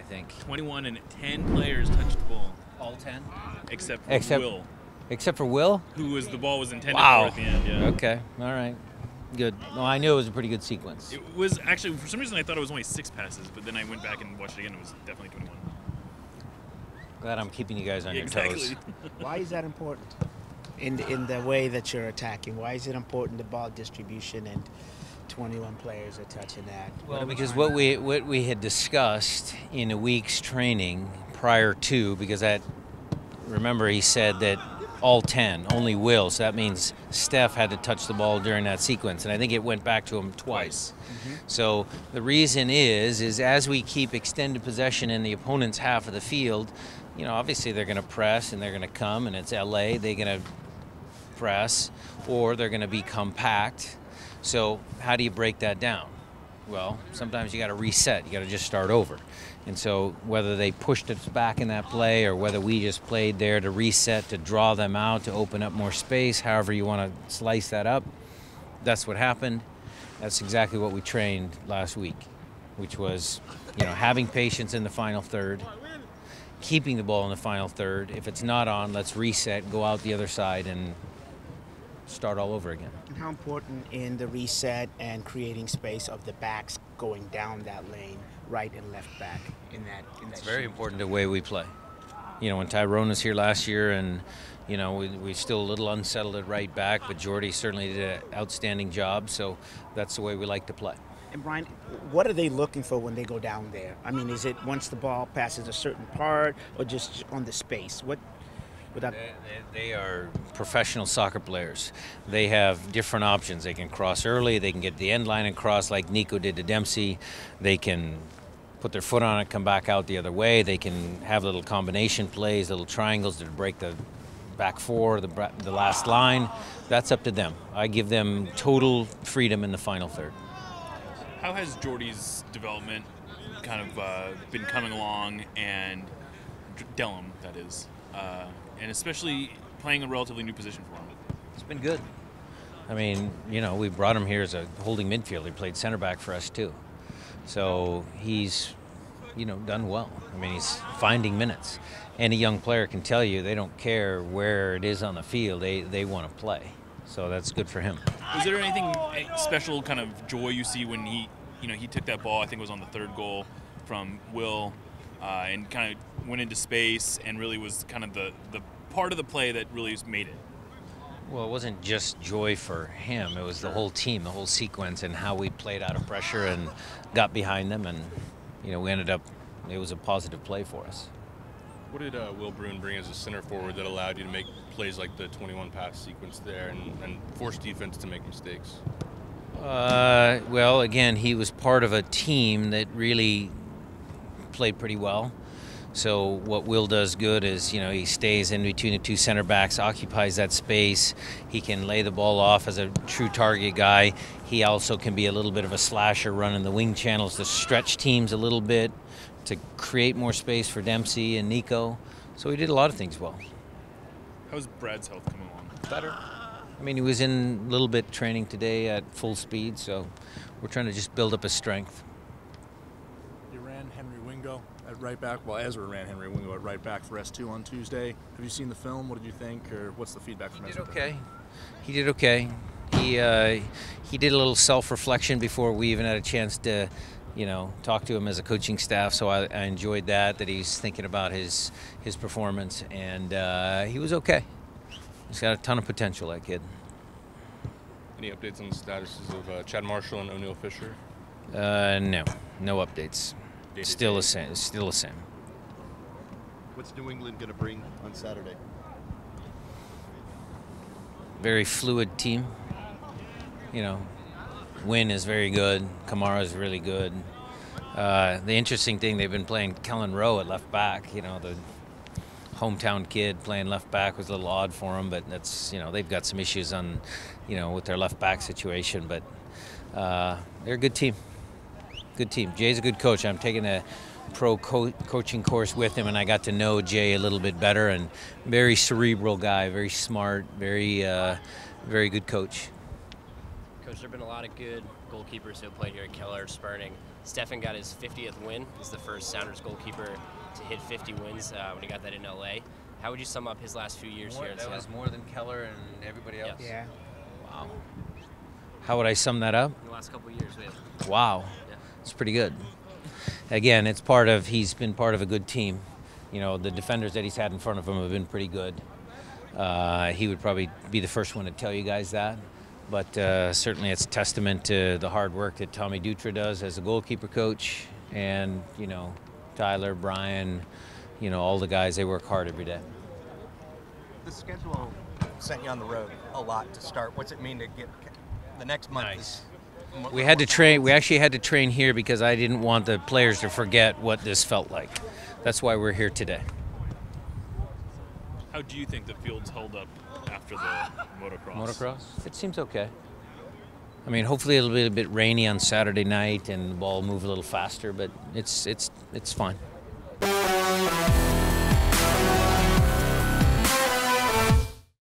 think. 21 and 10 players touched the ball. All 10? Except for Will. Except for Will? The ball was intended Wow. for at the end, yeah. Okay, all right. Good. Well, I knew it was a pretty good sequence. It was actually, for some reason I thought it was only 6 passes, but then I went back and watched it again, it was definitely 21. Glad I'm keeping you guys on your Exactly. toes. Why is that important in the way that you're attacking? Why is it important, the ball distribution and 21 players are touching that? Well, because what we had discussed in a week's training prior to, because remember he said that all 10, only Will, so that means Steph had to touch the ball during that sequence, and I think it went back to him twice. So the reason is as we keep extended possession in the opponent's half of the field, you know, obviously they're going to press and they're going to come, and it's LA, they're going to press, or they're going to be compact. So how do you break that down? Well, sometimes you got to reset. You got to just start over. And so whether they pushed us back in that play or whether we just played there to reset, to draw them out, to open up more space, however you want to slice that up, that's what happened. That's exactly what we trained last week, which was, you know, having patience in the final third, keeping the ball in the final third. If it's not on, let's reset, go out the other side, and start all over again. And how important in the reset and creating space of the backs going down that lane, right and left back in that It's very important the way we play. You know, when Tyrone was here last year, and you know, we still a little unsettled at right back, but Jordy certainly did an outstanding job, so that's the way we like to play. And Brian, what are they looking for when they go down there? I mean, is it once the ball passes a certain part or just on the space? They are professional soccer players. They have different options. They can cross early. They can get the end line and cross like Nico did to Dempsey. They can put their foot on it, come back out the other way. They can have little combination plays, little triangles to break the back four, the last line. That's up to them. I give them total freedom in the final third. How has Jordy's development kind of been coming along, and Delem, that is, and especially playing a relatively new position for him? It's been good. I mean, you know, we brought him here as a holding midfielder. He played center back for us too. So he's, you know, done well. I mean, he's finding minutes. Any young player can tell you they don't care where it is on the field. They want to play. So that's good for him. Was there anything special kind of joy you see when he took that ball, I think it was on the third goal from Will, and kind of went into space and really was kind of the part of the play that really made it? Well, it wasn't just joy for him. It was the whole team, the whole sequence, and how we played out of pressure and got behind them. And, you know, we ended up, it was a positive play for us. What did Will Bruin bring as a center forward that allowed you to make plays like the 21 pass sequence there and force defense to make mistakes? Well, again, he was part of a team that really played pretty well. So what Will does good is, you know, he stays in between the two center backs, occupies that space. He can lay the ball off as a true target guy. He also can be a little bit of a slasher, running the wing channels to stretch teams a little bit, to create more space for Dempsey and Nico. So he did a lot of things well. How's Brad's health coming along? Better. I mean, he was in a little bit training today at full speed, so we're trying to just build up his strength. You ran Henry Wingo at right back. Well, Ezra ran Henry Wingo at right back for S2 on Tuesday. Have you seen the film? What did you think, or what's the feedback from Ezra? He did okay. He did a little self-reflection before we even had a chance to, you know, talk to him as a coaching staff. So I enjoyed that he's thinking about his performance, and he was okay. He's got a ton of potential, that kid. Any updates on the statuses of Chad Marshall and O'Neal Fisher? No updates. Still the same. What's New England going to bring on Saturday? Very fluid team. You know, Wynn is very good. Kamara is really good. The interesting thing, they've been playing Kellen Rowe at left back. You know, the hometown kid playing left back was a little odd for him, but that's, you know, they've got some issues on, you know, with their left back situation. But they're a good team. Good team. Jay's a good coach. I'm taking a pro coaching course with him, and I got to know Jay a little bit better. And very cerebral guy, very smart, very good coach. Coach, there have been a lot of good goalkeepers who have played here at Keller, Spurning. Stefan got his 50th win. He's the first Sounders goalkeeper to hit 50 wins when he got that in LA. How would you sum up his last few years here in Seattle? That was more than Keller and everybody else? Yeah. Wow. How would I sum that up? In the last couple of years, yeah. Wow. Yeah. It's pretty good. Again, he's been part of a good team. You know, the defenders that he's had in front of him have been pretty good. He would probably be the first one to tell you guys that. But certainly it's a testament to the hard work that Tommy Dutra does as a goalkeeper coach. And, you know, Tyler, Brian, you know, all the guys, they work hard every day. The schedule sent you on the road a lot to start. What's it mean to get the next month? Nice. We had to train. We actually had to train here because I didn't want the players to forget what this felt like. That's why we're here today. How do you think the field's held up after the motocross? Motocross? It seems okay. I mean, hopefully it'll be a bit rainy on Saturday night and the ball will move a little faster, but it's fine.